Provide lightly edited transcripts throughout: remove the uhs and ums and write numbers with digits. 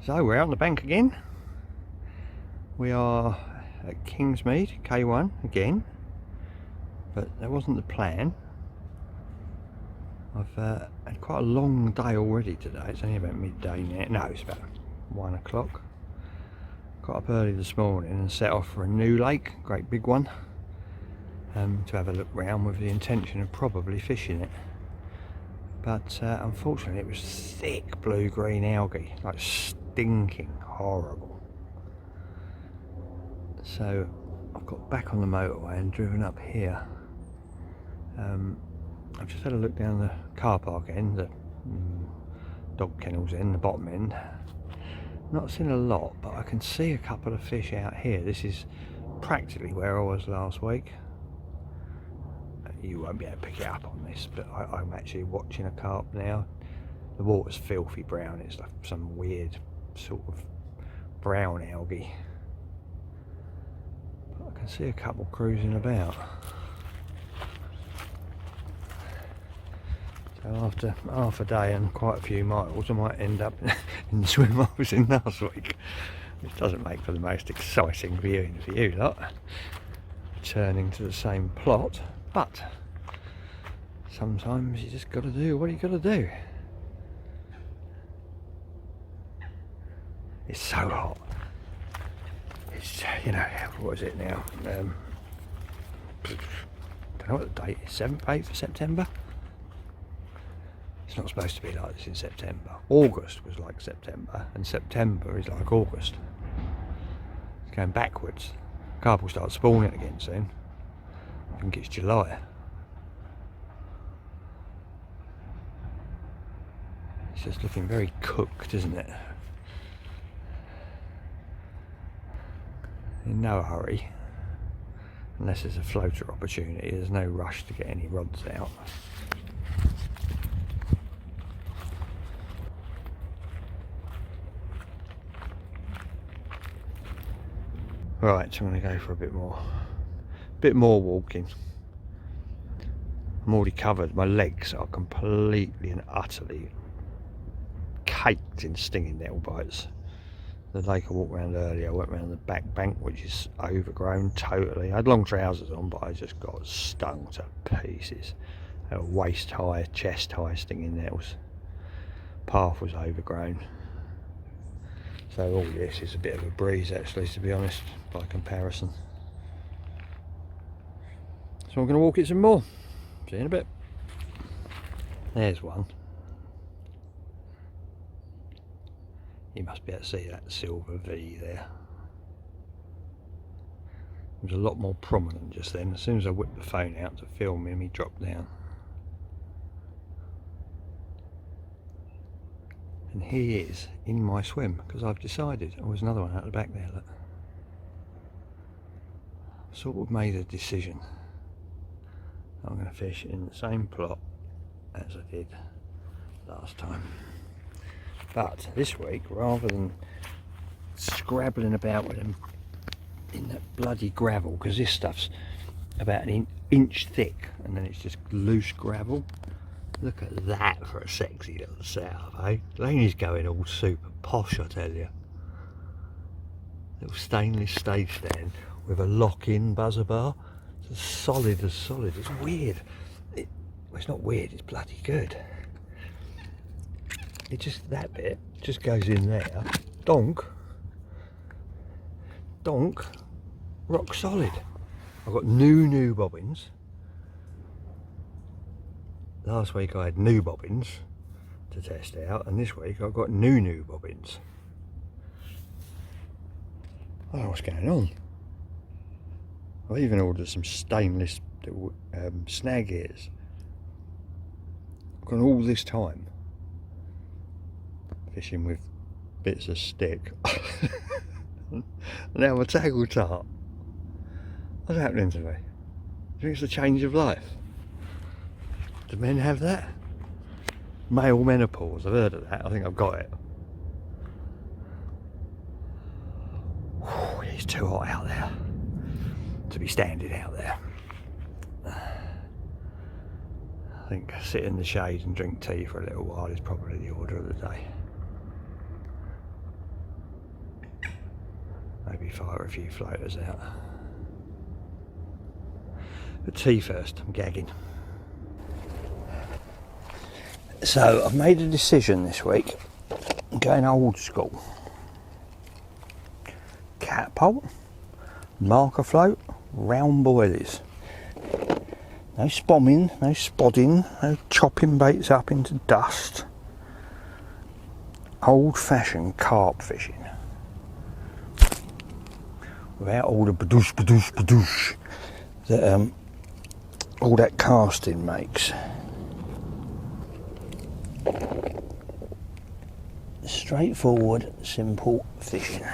So we're out on the bank again. We are at Kingsmead, K1 again, but that wasn't the plan. I've had quite a long day already today. It's only about midday now. No, it's about 1 o'clock. Got up early this morning and set off for a new lake, great big one, to have a look round with the intention of probably fishing it. But unfortunately it was thick blue-green algae, like stinking horrible. So I've got back on the motorway and driven up here. I've just had a look down the car park end, the dog kennels end, the bottom end. Not seen a lot, but I can see a couple of fish out here. This is practically where I was last week. You won't be able to pick it up on this, but I'm actually watching a carp now. The water's filthy brown. It's like some weird sort of brown algae. But I can see a couple cruising about. So after half a day and quite a few miles, I might end up in the swim I was in last week, which doesn't make for the most exciting viewing for you lot, returning to the same plot. But sometimes you just got to do what you got to do. It's so hot. It's, you know, what is it now? Don't know what the date is. 7th, 8th of September. It's not supposed to be like this in September. August was like September, and September is like August. It's going backwards. Carp will start spawning again soon. I think it's July. It's just looking very cooked, isn't it? In no hurry. Unless there's a floater opportunity, there's no rush to get any rods out. Right, so I'm going to go for a bit more walking. I'm already covered. My legs are completely and utterly caked in stinging nettle bites. The lake I walked around earlier, I went around the back bank, which is overgrown totally. I had long trousers on, but I just got stung to pieces. They were waist high, chest high stinging nettles. Path was overgrown. So all this is a bit of a breeze actually, to be honest, by comparison. So I'm going to walk it some more. See you in a bit. There's one. You must be able to see that silver V there. It was a lot more prominent just then. As soon as I whipped the phone out to film him, he dropped down. And he is in my swim, because I've decided. Oh, there's another one out the back there, look. Sort of made a decision. I'm going to fish in the same plot as I did last time. But this week, rather than scrabbling about with them in that bloody gravel, because this stuff's about an inch thick and then it's just loose gravel. Look at that for a sexy little setup, eh? Laney's going all super posh, I tell you. Little stainless stage stand with a lock-in buzzer bar. It's as solid as solid. It's weird. Well, it's not weird, it's bloody good. It just, that bit just goes in there. Donk. Donk. Rock solid. I've got new bobbins. Last week I had new bobbins to test out, and this week I've got new bobbins. I don't know what's going on. I've even ordered some stainless snag ears. I've gone all this time fishing with bits of stick. Now a tackle tart. What's happening to me? Do you think it's a change of life? Do men have that? Male menopause, I've heard of that. I think I've got it. Whew, it's too hot out there to be standing out there. I think sit in the shade and drink tea for a little while is probably the order of the day. maybe fire a few floaters out. But tea first, I'm gagging. So I've made a decision this week. I'm going old school. Catapult, marker float, round boilies. No spomming, no spodding, no chopping baits up into dust. Old-fashioned carp fishing. Without all the badoosh, badoosh, badoosh that all that casting makes. Straightforward, simple fishing.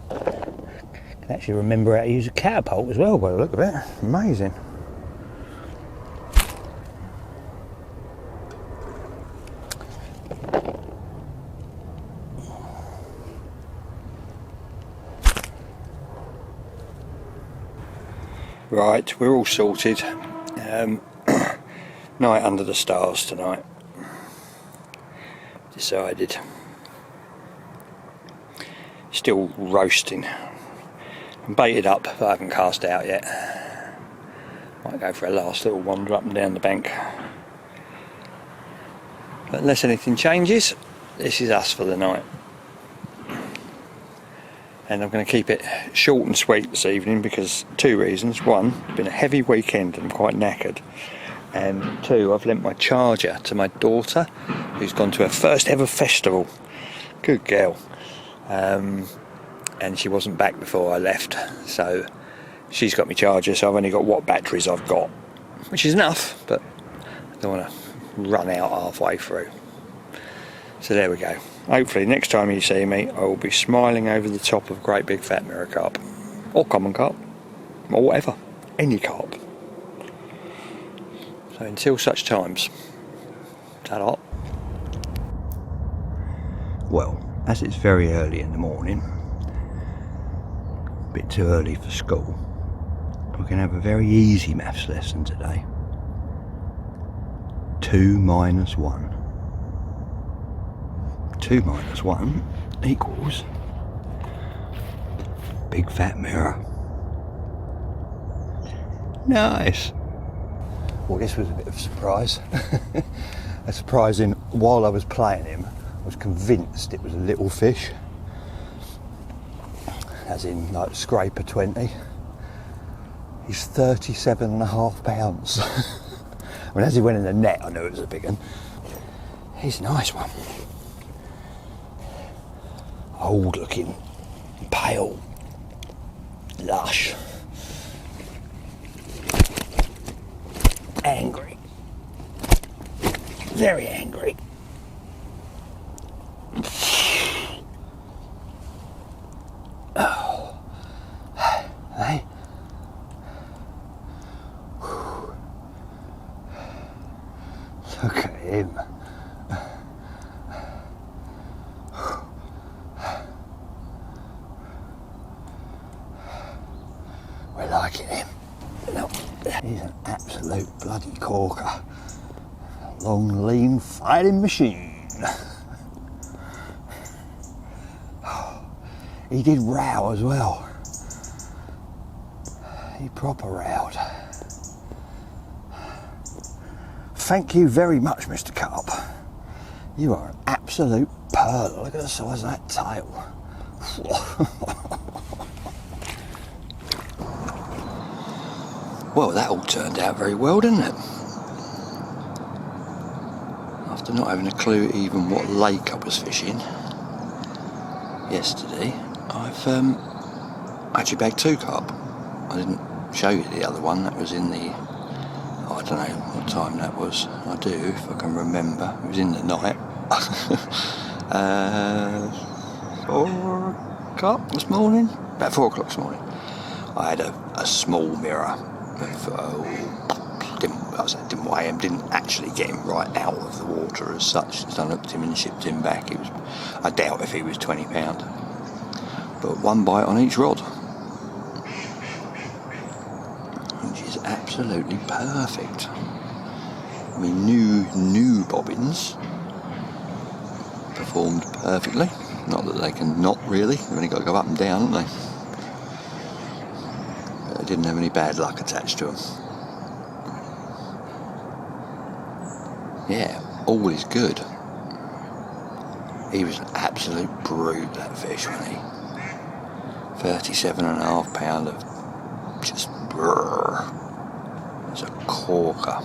Can actually remember how to use a catapult as well by the look of it. Amazing. Right, we're all sorted. Night under the stars tonight. Decided. Still roasting. I'm baited up, but I haven't cast out yet. Might go for a last little wander up and down the bank. But unless anything changes, this is us for the night. And I'm going to keep it short and sweet this evening because two reasons. One, it's been a heavy weekend and I'm quite knackered. And two, I've lent my charger to my daughter who's gone to her first ever festival. Good girl. And she wasn't back before I left, so she's got my charger, so I've only got what batteries I've got, which is enough, but I don't want to run out halfway through. So there we go. Hopefully next time you see me I will be smiling over the top of a great big fat mirror carp, or common carp, or whatever, any carp. So until such times, ta-da. Well, as it's very early in the morning, a bit too early for school, we're going to have a very easy maths lesson today. 2 minus 1. 2 minus 1 equals big fat mirror. Nice. Well, this was a bit of a surprise. A surprising, while I was playing him, I was convinced it was a little fish. As in, like, scraper 20. He's 37.5 pounds. I mean, as he went in the net, I knew it was a big one. He's a nice one. Old looking, pale, lush, angry, very angry. Oh, hey. Look at him. We're liking him. No, he's an absolute bloody corker. Long, lean, fighting machine. He did row as well. He proper rowed. Thank you very much, Mr. Carp. You are an absolute pearl. Look at the size of that tail. Well, that all turned out very well, didn't it? After not having a clue even what lake I was fishing yesterday, I've actually bagged 2 carp. I didn't show you the other one. That was in the, I don't know what time that was. I do, if I can remember. It was in the night. 4 o'clock this morning? About 4 o'clock this morning. I had a small mirror. Didn't weigh him, didn't actually get him right out of the water as such. So I looked him and shipped him back. I doubt if he was 20 pound. But 1 bite on each rod. Which is absolutely perfect. I mean, new bobbins performed perfectly. Not that they can not really, they've only got to go up and down, haven't they? But they didn't have any bad luck attached to them. Yeah, all is good. He was an absolute brute, that fish, wasn't he? 37.5 pound of just brrr. It's a corker.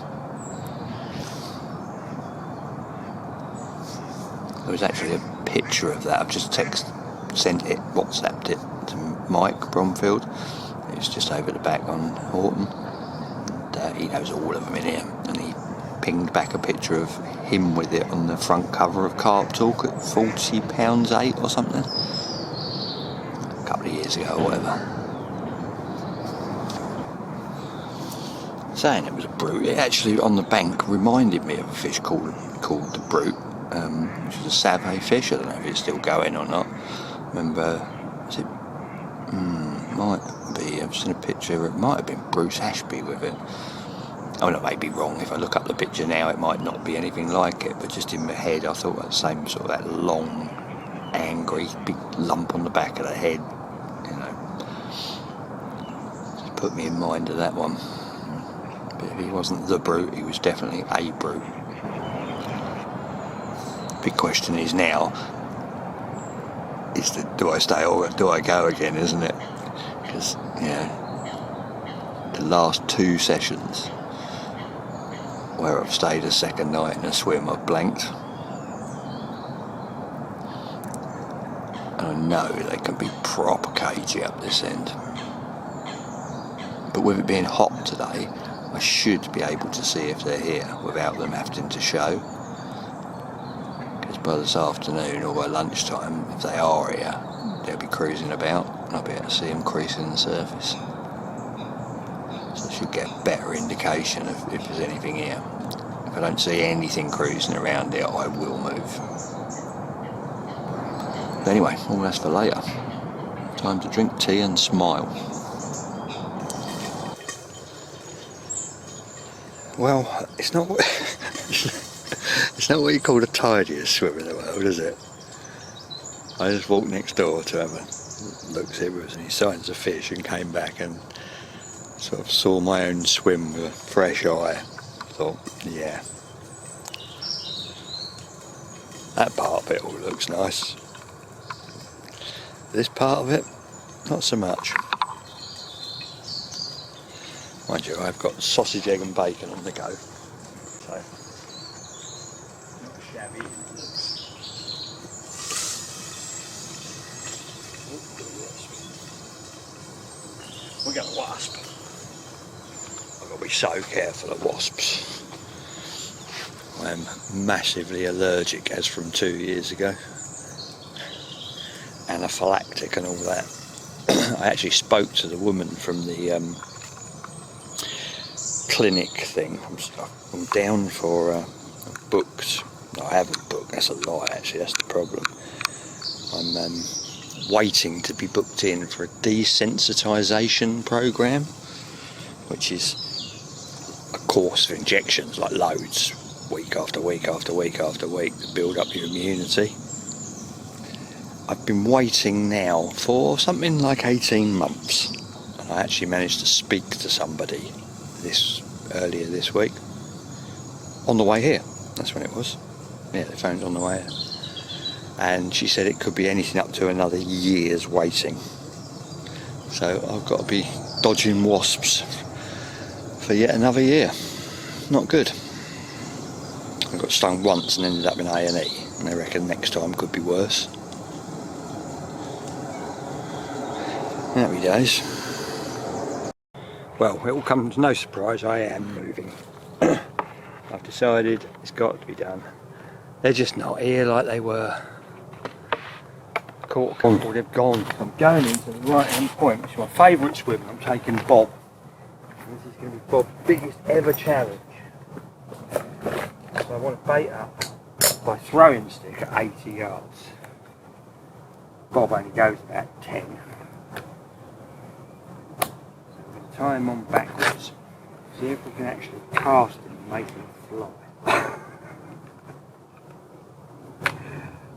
There was actually a picture of that. I've just sent it, WhatsApped it to Mike Bromfield. It was just over the back on Horton. And, he knows all of them in here. And he pinged back a picture of him with it on the front cover of Carp Talk at £40.8 or something. A couple of years ago or whatever. Saying it was a brute, it actually on the bank reminded me of a fish called the brute. Which was a Save fish. I don't know if it's still going or not. Remember, was it? Might be. I've seen a picture. It might have been Bruce Ashby with it. Oh, no, I may be wrong. If I look up the picture now, it might not be anything like it. But just in my head, I thought that same sort of that long, angry, big lump on the back of the head. You know, just put me in mind of that one. But if he wasn't the brute, he was definitely a brute. Big question is now, do I stay or do I go again, isn't it? Because, yeah, the last 2 sessions where I've stayed a second night in a swim, I've blanked. And I know they can be proper cagey up this end. But with it being hot today, I should be able to see if they're here without them having to show. By this afternoon or by lunchtime, if they are here, they'll be cruising about and I'll be able to see them creasing the surface. So I should get a better indication of if there's anything here. If I don't see anything cruising around here, I will move. But anyway, all that's for later. Time to drink tea and smile. Well, it's not what... It's not what you call the tidiest swim in the world, is it? I just walked next door to him and looked if there was any signs of fish and came back and sort of saw my own swim with a fresh eye. Thought, yeah. That part of it all looks nice. This part of it, not so much. Mind you, I've got sausage, egg and bacon on the go. So. We got a wasp. I've got to be so careful of wasps. I am massively allergic as from 2 years ago. Anaphylactic and all that. I actually spoke to the woman from the clinic thing. I'm down for booked. No, I haven't booked, that's a lie actually, that's the problem. I'm waiting to be booked in for a desensitisation program, which is a course of injections, like loads, week after week after week after week, to build up your immunity. I've been waiting now for something like 18 months, and I actually managed to speak to somebody earlier this week on the way here. That's when it was. Yeah, the phone's on the way here. And she said it could be anything up to another year's waiting. So I've got to be dodging wasps for yet another year. Not good. I got stung once and ended up in A&E, and I reckon next time could be worse. Happy days. Well, it will come to no surprise, I am moving. I've decided it's got to be done. They're just not here like they were. They've gone. I'm going into the right hand point, which is my favourite swim. I'm taking Bob. This is going to be Bob's biggest ever challenge. So I want to bait up by throwing stick at 80 yards. Bob only goes about 10. So I'm going to tie him on backwards. See if we can actually cast him and make him fly.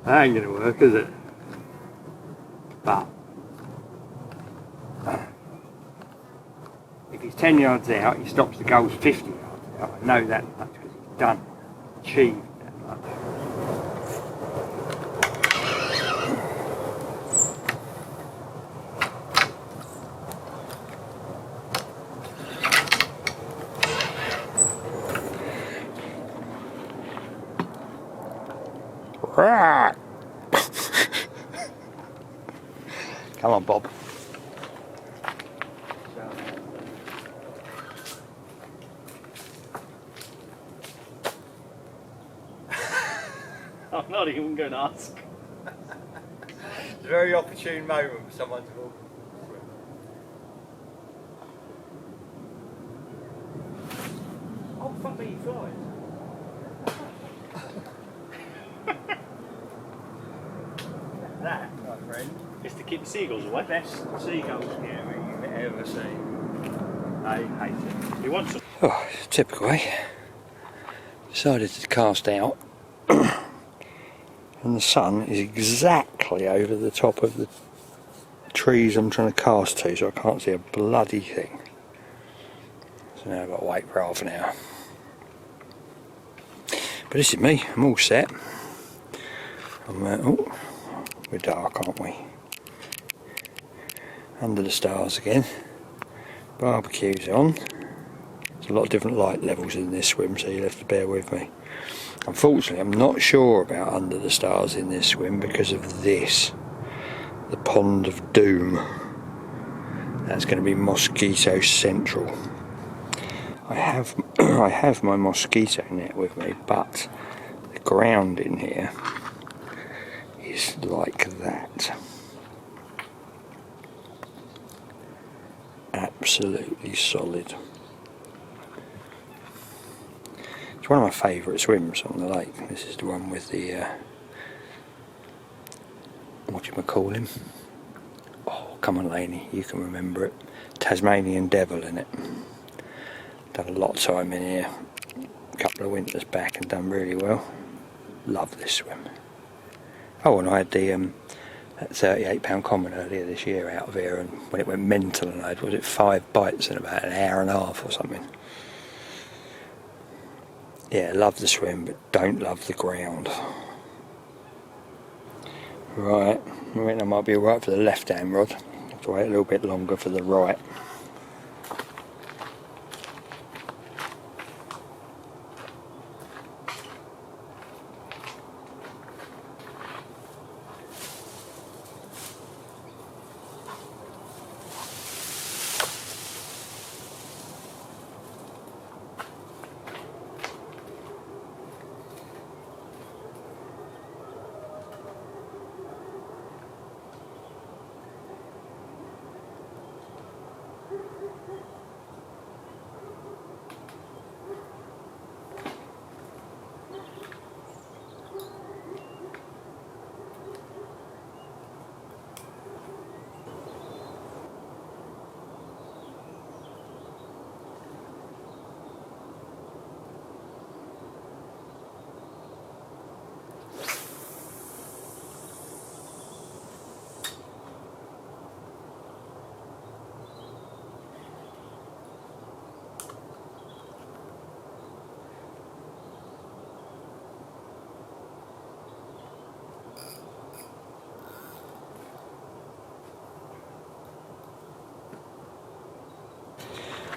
That ain't gonna work, is it? But if he's 10 yards out, he stops the goals 50 yards out. I know that much because he's done, achieved that much. Come on, Bob. I'm not even going to ask. It's a very opportune moment for someone to walk. Oh, fuck me, he flies. That, my friend, Is to keep the seagulls away. best seagull scary you've ever seen. I hate it. He wants them. Oh, typical, eh? Decided to cast out, and the sun is exactly over the top of the trees I'm trying to cast to, so I can't see a bloody thing. So now I've got to wait for half an hour. But this is me, I'm all set. Oh, we're dark, aren't we? Under the stars again. Barbecue's on. There's a lot of different light levels in this swim, so you'll have to bear with me. Unfortunately, I'm not sure about under the stars in this swim because of this. The Pond of Doom. That's going to be Mosquito Central. I have my mosquito net with me, but the ground in here is like that. Absolutely solid. It's one of my favourite swims on the lake. This is the one with the what do you call him? Oh, come on, Laney, you can remember it. Tasmanian Devil in it. Done a lot of time in here, a couple of winters back, and done really well. Love this swim. Oh, and I had the that £38 common earlier this year out of here, and when it went mental, and I had, was it 5 bites in about an hour and a half or something. Yeah, love the swim, but don't love the ground. Right, I think I might be alright for the left hand rod. Have to wait a little bit longer for the right.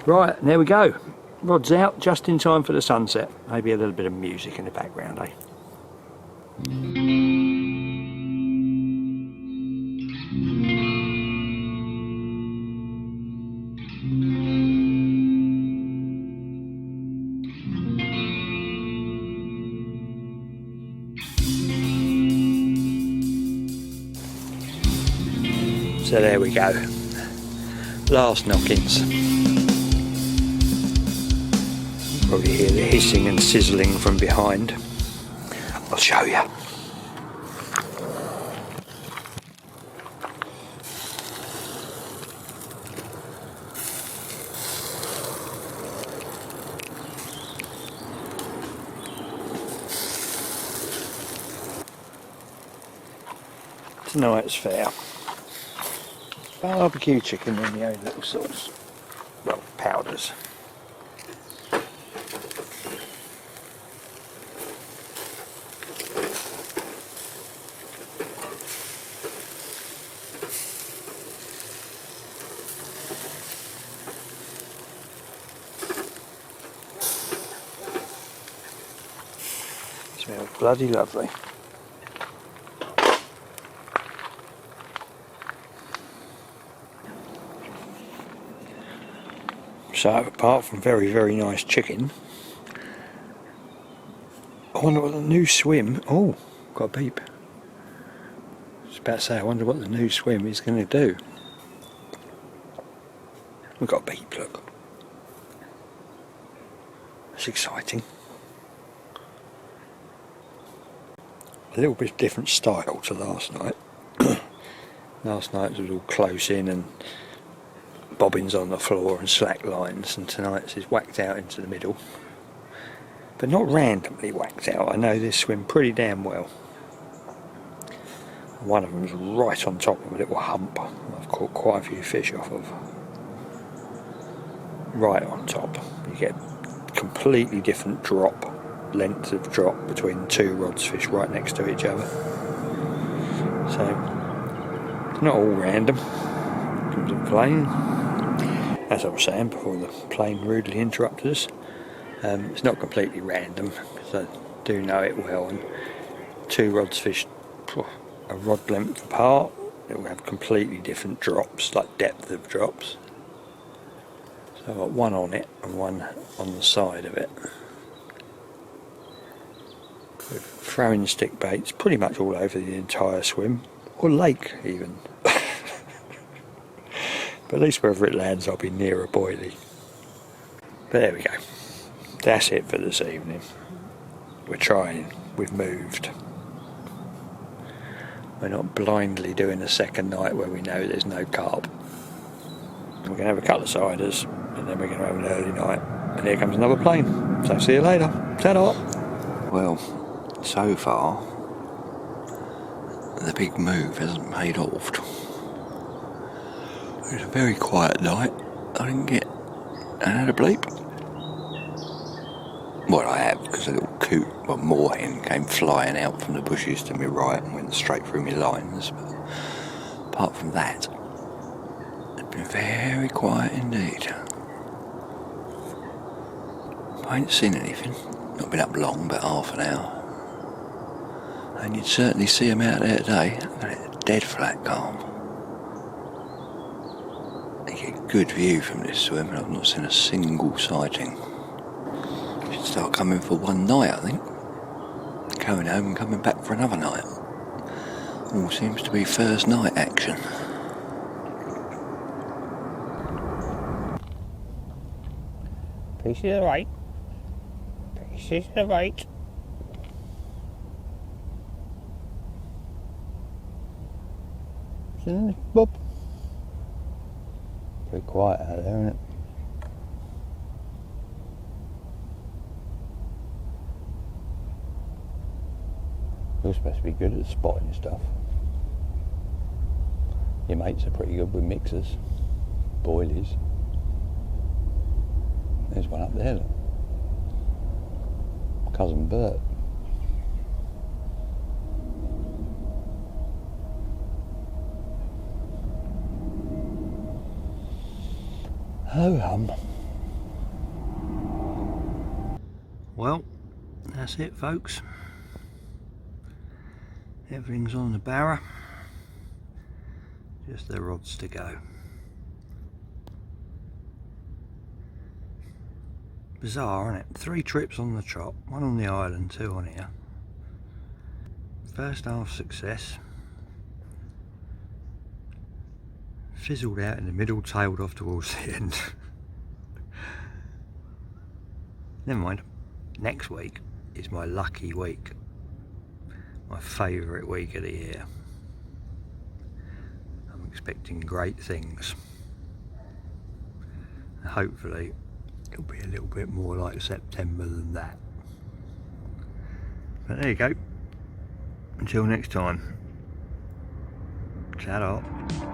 Right, there we go. Rod's out just in time for the sunset. Maybe a little bit of music in the background, eh? So there we go. Last knockings. Probably hear the hissing and sizzling from behind. I'll show you. tonight's fare. Barbecue chicken in the own little sauce. Well, powders. Smells bloody lovely. So, apart from very, very nice chicken, I wonder what the new swim... Oh, got a beep. I was about to say, I wonder what the new swim is going to do. We've got a beep, look. That's exciting. A little bit different style to last night. Last night was all close in and bobbins on the floor and slack lines, and tonight's is whacked out into the middle, but not randomly whacked out. I know this swim pretty damn well. One of them's right on top of a little hump I've caught quite a few fish off of. Right on top. You get completely different drop, length of drop between two rods fish right next to each other. So it's not all random. Comes a plane. As I was saying before the plane rudely interrupted us, it's not completely random because I do know it well, and two rods fished a rod length apart, it will have completely different drops, like depth of drops. So I've got one on it and one on the side of it. With throwing stick baits pretty much all over the entire swim, or lake even. But at least wherever it lands I'll be near a boilie. But there we go. That's it for this evening. We're trying. We've moved. We're not blindly doing a second night where we know there's no carp. We're going to have a couple of ciders and then we're going to have an early night. And here comes another plane. So see you later. Ta-da! Well, so far the big move hasn't paid off. It was a very quiet night. I had a bleep. Well, I have, because a little coot, well, moorhen came flying out from the bushes to my right and went straight through my lines. But apart from that, it's been very quiet indeed. I ain't seen anything. Not been up long, but half an hour. And you'd certainly see them out there today. Dead flat calm. Good view from this swim, and I've not seen a single sighting. Should start coming for one night, I think. Going home and coming back for another night. All seems to be first night action. Pieces of right. Pieces of right. Bob. Pretty quiet out there, isn't it? You're supposed to be good at spotting stuff. Your mates are pretty good with mixers, boilies. There's one up there, look. Cousin Bert. Ho hum. Well, that's it, folks. Everything's on the barra. Just the rods to go. Bizarre, isn't it? 3 trips on the trot, 1 on the island, 2 on here. First half success. Fizzled out in the middle, tailed off towards the end. Never mind. Next week is my lucky week. My favourite week of the year. I'm expecting great things. Hopefully it'll be a little bit more like September than that. But there you go. Until next time. Shut up.